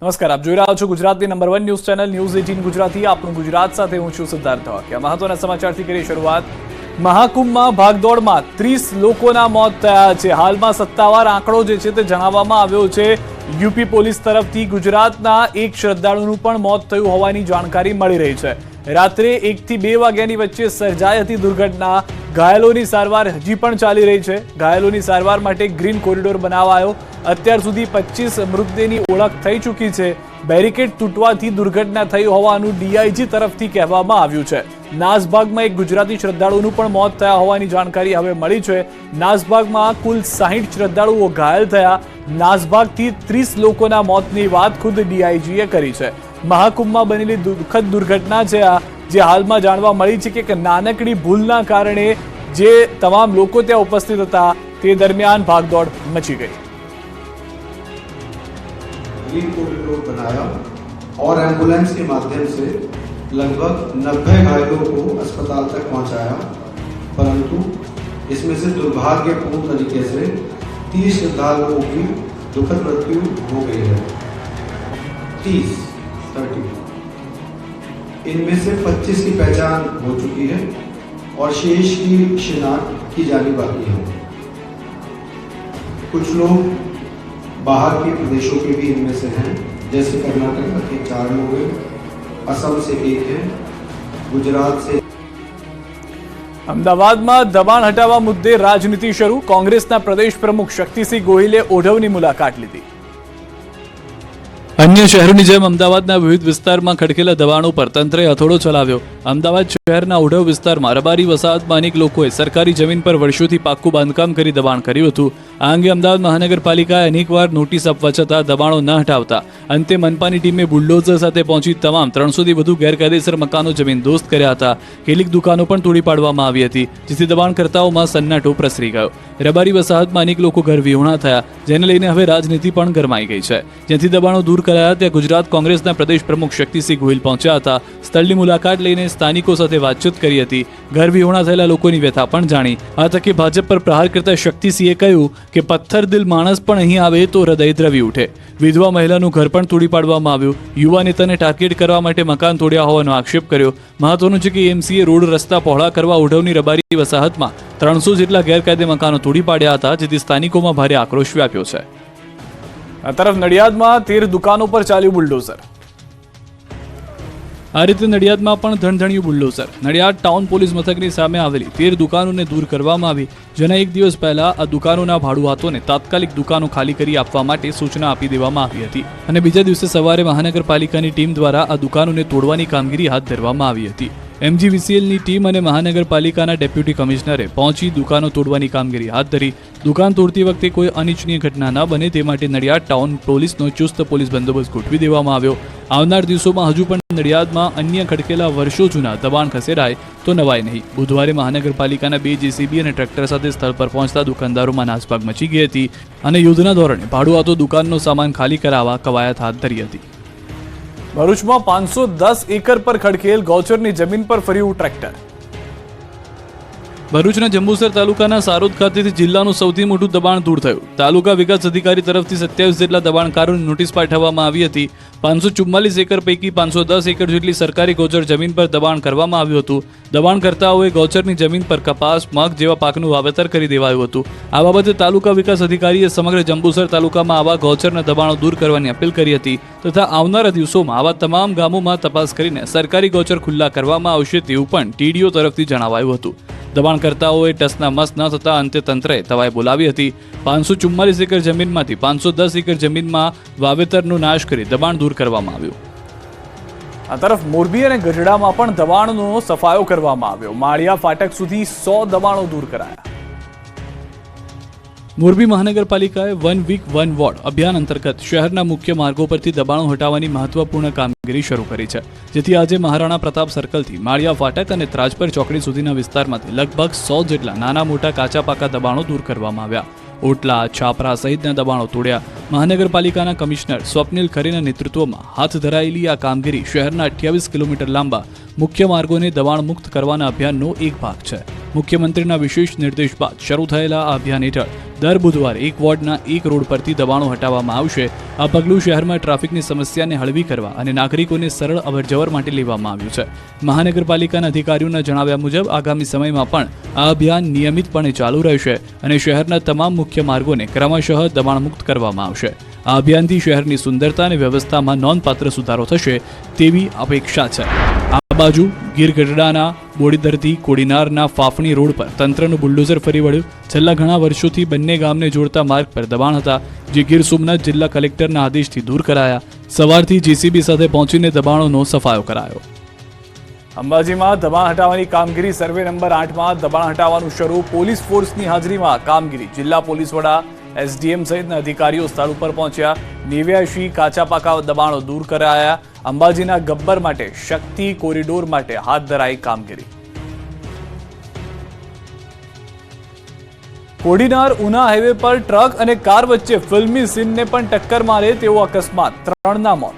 નમસ્કાર, આપ જોઈ રહ્યા છો ગુજરાતની number 1 news channel news 18 Gujarati. આપણું ગુજરાત સાથે હું છું સિદ્ધાર્થ ધવાકિયા। મહત્વના સમાચારથી કરી શરૂઆત। મહાકુંભમાં ભાગદોડમાં 30 લોકોના મોત થયા છે। હાલમાં સત્તાવાર આંકડો જે છે તે જણાવવામાં આવ્યો છે। યુપી પોલીસ તરફથી ગુજરાતના એક શ્રદ્ધાળુનું પણ મોત થયું હોવાની જાણકારી મળી રહી છે। રાત્રે 1 થી 2 વાગ્યાની વચ્ચે સર્જાઈ હતી દુર્ઘટના। ઘાયલોની સારવાર હજી પણ ચાલી રહી છે। ઘાયલોની સારવાર માટે ગ્રીન કોરિડોર બનાવાયો। અત્યાર સુધી 25 મૃતદેહની ઓળખ થઈ ચૂકી છે। બેરિકેડ તૂટવાથી દુર્ઘટના થઈ હોવાનું ડીઆઈજી તરફથી કહેવામાં આવ્યું છે। નાસભાગમાં એક ગુજરાતી શ્રદ્ધાળુનું પણ મોત થયા હોવાની જાણકારી હવે મળી છે। નાસભાગમાં કુલ 60 શ્રદ્ધાળુઓ ઘાયલ થયા। નાસભાગથી 30 લોકોના મોતની વાત ખુદ ડીઆઈજીએ કરી છે। મહાકુંભમાં બનેલી દુઃખદ દુર્ઘટના છે આ, જે હાલમાં જાણવા મળી છે કે નાનકડી ભૂલના કારણે જે તમામ લોકો ત્યાં ઉપસ્થિત હતા તે દરમિયાન ભાગદોડ મચી ગઈ। ग्रीन कॉरिडोर बनाया और एम्बुलेंस के माध्यम से लगभग 90 घायलों को अस्पताल तक पहुंचाया, परंतु इसमें से दुर्भाग्यपूर्ण तरीके से 30 श्रद्धालुओं की दुखद मृत्यु हो गई है। 30 इनमें से 25 की पहचान हो चुकी है और शेष की शिनाख्त की जानी बाकी है। कुछ लोग बाहर के प्रदेशों के भी इनमें से हैं, जैसे कर्नाटक के 4 लोग हैं, असम से 1 है, गुजरात से। અમદાવાદમાં દબાણ હટાવવા મુદ્દે રાજનીતિ શરૂ। કોંગ્રેસના પ્રદેશ પ્રમુખ શક્તિસિંહ ગોહિલે ઓઢવની મુલાકાત લીધી। અન્ય શહેરોની જેમ અમદાવાદના વિવિધ વિસ્તારમાં ખડકેલા દબાણો પર તંત્રે હથોડો ચલાવ્યો। અમદાવાદ શહેરના ઓઢવ વિસ્તારમાં રબારી વસાહતમાં અનેક લોકોએ સરકારી જમીન પર વર્ષોથી પાક્કું બાંધકામ કરી દબાણ કર્યું હતું। આ અંગે અમદાવાદ મહાનગરપાલિકાએ અનેકવાર નોટિસ આપવા છતાં દબાણો ન હટાવતા અંતે મનપાની ટીમે બુલડોઝર સાથે પહોંચી તમામ 300થી વધુ ગેરકાયદેસર મકાનો જમીનદોસ્ત કર્યા હતા। કેટલીક દુકાનો પણ તોડી પાડવામાં આવી હતી, જેથી દબાણકર્તાઓમાં સન્નાટો પ્રસરી ગયો। રબારી વસાહતમાં અનેક લોકો ઘર વિહોણા થયા, જેને લઈને હવે રાજનીતિ પણ ગરમાઈ ગઈ છે। જેથી દબાણો દૂર કરાયા ત્યાં ગુજરાત કોંગ્રેસના પ્રદેશ પ્રમુખ શક્તિસિંહ ગોહિલ પહોંચ્યા હતા। સ્થળની મુલાકાત લઈને સ્થાનિકો સાથે વાતચીત કરી હતી। ઘર વિહોણા થયેલા લોકોની વ્યથા પણ જાણી। આ તકે ભાજપ પર પ્રહાર કરતા શક્તિસિંહે કહ્યું કે પથ્થર દિલ માણસ પણ અહીં આવે તો હૃદય દ્રવી ઉઠે। વિધવા મહિલાનું ઘર પણ તોડી પાડવામાં આવ્યું। યુવા નેતાને ટાર્ગેટ કરવા માટે મકાન તોડ્યા હોવાનો આક્ષેપ કર્યો। મહત્વનું છે કે એમસીએ રોડ રસ્તા પહોળા કરવા ઓઢવની રબારી વસાહતમાં 300 જેટલા ગેરકાયદે મકાનો તોડી પાડ્યા હતા, જેથી સ્થાનિકોમાં ભારે આક્રોશ વ્યાપ્યો છે। આ તરફ નડિયાદમાં 13 દુકાનો પર ચાલ્યું બુલડોઝર। આ રીતે નડિયાદમાં પણ ધણધણ્યું બુલડોઝર। નડિયાદ ટાઉન પોલીસ મથકની સામે આવેલી 13 દુકાનોને દૂર કરવામાં આવી, જેના એક દિવસ પહેલા આ દુકાનોના ભાડુઆતોને તાત્કાલિક દુકાનો ખાલી કરી આપવા માટે સૂચના આપી દેવામાં આવી હતી અને બીજા દિવસે સવારે મહાનગરપાલિકાની ટીમ દ્વારા આ દુકાનોને તોડવાની કામગીરી હાથ ધરવામાં આવી હતી। એમજીવીસીએલની ટીમ અને મહાનગરપાલિકાના ડેપ્યુટી કમિશનરે પહોંચી દુકાનો તોડવાની કામગીરી હાથ ધરી। દુકાન તોડતી વખતે કોઈ અનિચ્છનીય ઘટના ન બને તે માટે નડિયાદ ટાઉન પોલીસનો ચુસ્ત પોલીસ બંદોબસ્ત ગોઠવી દેવામાં આવ્યો। આવનાર દિવસોમાં હજુ પણ નડિયાદમાં અન્ય ખડકેલા વર્ષો જૂના દબાણ ખસેડાય તો નવાય નહીં। બુધવારે મહાનગરપાલિકાના 2 જેસીબી અને ટ્રેક્ટર સાથે સ્થળ પર પહોંચતા દુકાનદારોમાં નાસભાગ મચી ગઈ હતી અને યુદ્ધના ધોરણે ભાડુઆતો દુકાનનો સામાન ખાલી કરાવવા કવાયત હાથ ધરી હતી। ભરૂચમાં 510 એકર પર ખડકેલ ગૌચરની જમીન પર ફર્યું ટ્રેક્ટર। ભરૂચના જંબુસર તાલુકાના સારોદ ખાતેથી જિલ્લાનું સૌથી મોટું દબાણ દૂર થયું। તાલુકા વિકાસ અધિકારી તરફથી 27 જેટલા દબાણકારોને નોટિસ પાઠવવામાં આવી હતી। 544 એકર પૈકી 510 એકર જેટલી સરકારી ગૌચર જમીન પર દબાણ કરવામાં આવ્યું હતું। દબાણકર્તાઓએ ગૌચરની જમીન પર કપાસ, મગ જેવા પાકનું વાવેતર કરી દેવાયું હતું। આ બાબતે તાલુકા વિકાસ અધિકારીએ સમગ્ર જંબુસર તાલુકામાં આવા ગૌચરના દબાણો દૂર કરવાની અપીલ કરી હતી તથા આવનારા દિવસોમાં આવા તમામ ગામોમાં તપાસ કરીને સરકારી ગૌચર ખુલ્લા કરવામાં આવશે તેવું પણ ટીડીઓ તરફથી જણાવાયું હતું। દબાણકર્તાઓએ ટસના મસ ન થતા અંતે તંત્રએ તવાઈ બોલાવી હતી। 544 એકર જમીનમાંથી 510 એકર જમીનમાં વાવેતરનો નાશ કરી દબાણ દૂર કરવામાં આવ્યું। આ તરફ મોરબી અને ગઢડામાં પણ દબાણનો સફાયો કરવામાં આવ્યો। માળિયા ફાટક સુધી 100 દબાણો દૂર કરાયા। મોરબી મહાનગરપાલિકાએ 1 વીક 1 વોર્ડ અભિયાન અંતર્ગત શહેરના મુખ્ય માર્ગો પરથી દબાણો હટાવવાની મહત્વપૂર્ણ કામગીરી શરૂ કરી છે, જેથી આજે મહારાણા પ્રતાપ સર્કલથી માળિયા ફાટક અને ત્રાજપર ચોકડી સુધીના વિસ્તારમાંથી લગભગ 100 જેટલા નાના મોટા કાચા પાકા દબાણો દૂર કરવામાં આવ્યા। ઓટલા, છાપરા સહિતના દબાણો તોડ્યા। મહાનગરપાલિકાના કમિશનર સ્વપ્નિલ ખરેના નેતૃત્વમાં હાથ ધરાયેલી આ કામગીરી શહેરના 28 કિલોમીટર લાંબા મુખ્ય માર્ગોને દબાણ મુક્ત કરવાના અભિયાનનો એક ભાગ છે। મુખ્યમંત્રીના વિશેષ નિર્દેશ બાદ શરૂ થયેલા આ અભિયાન હેઠળ દર બુધવારે એક વોર્ડના એક રોડ પરથી દબાણો હટાવવામાં આવશે. આ પગલું શહેરમાં ટ્રાફિકની સમસ્યાને હળવી કરવા અને નાગરિકોને સરળ અવરજવર માટે લેવામાં આવ્યું છે. મહાનગરપાલિકાના અધિકારીઓના જણાવ્યા મુજબ આગામી સમયમાં પણ આ અભિયાન નિયમિતપણે ચાલુ રહેશે અને શહેરના તમામ મુખ્ય માર્ગોને ક્રમશઃ દબાણમુક્ત કરવામાં આવશે. આ અભિયાનથી શહેરની સુંદરતા અને વ્યવસ્થામાં નોંધપાત્ર સુધારો થશે તેવી અપેક્ષા છે. આ બાજુ ગીર ગઢડાના બોડીદરથી કોડીનારના ફાફણી રોડ પર તંત્રનું બુલડોઝર ફરી વળ્યું. છેલ્લા ઘણા વર્ષોથી બંને ગામને જોડતા માર્ગ પર દબાણ હતા, જે ગીર સોમનાથ જિલ્લા કલેક્ટરના આદેશથી દૂર કરાયા. સવારથી જેસીબી સાથે પહોંચીને દબાણોનો સફાયો કરાયો. અંબાજીમાં દબાણ હટાવવાની કામગીરી સર્વે નંબર 8માં દબાણ હટાવવાનું શરૂ. પોલીસ ફોર્સની હાજરીમાં કામગીરી. જિલ્લા પોલીસ વડા, એસડીએમ સહિતના અધિકારીઓ સ્થળ ઉપર પહોંચ્યા. 89 કાચા પાકા દબાણો દૂર કરાયા. અંબાજીના ગબ્બર માટે શક્તિ કોરિડોર માટે હાથ ધરાઈ કામગીરી. કોડીનાર ઉના હાઈવે પર ટ્રક અને કાર વચ્ચે ફિલ્મી સીનને પણ ટક્કર મારે તેવો અકસ્માત, 3ના મોત.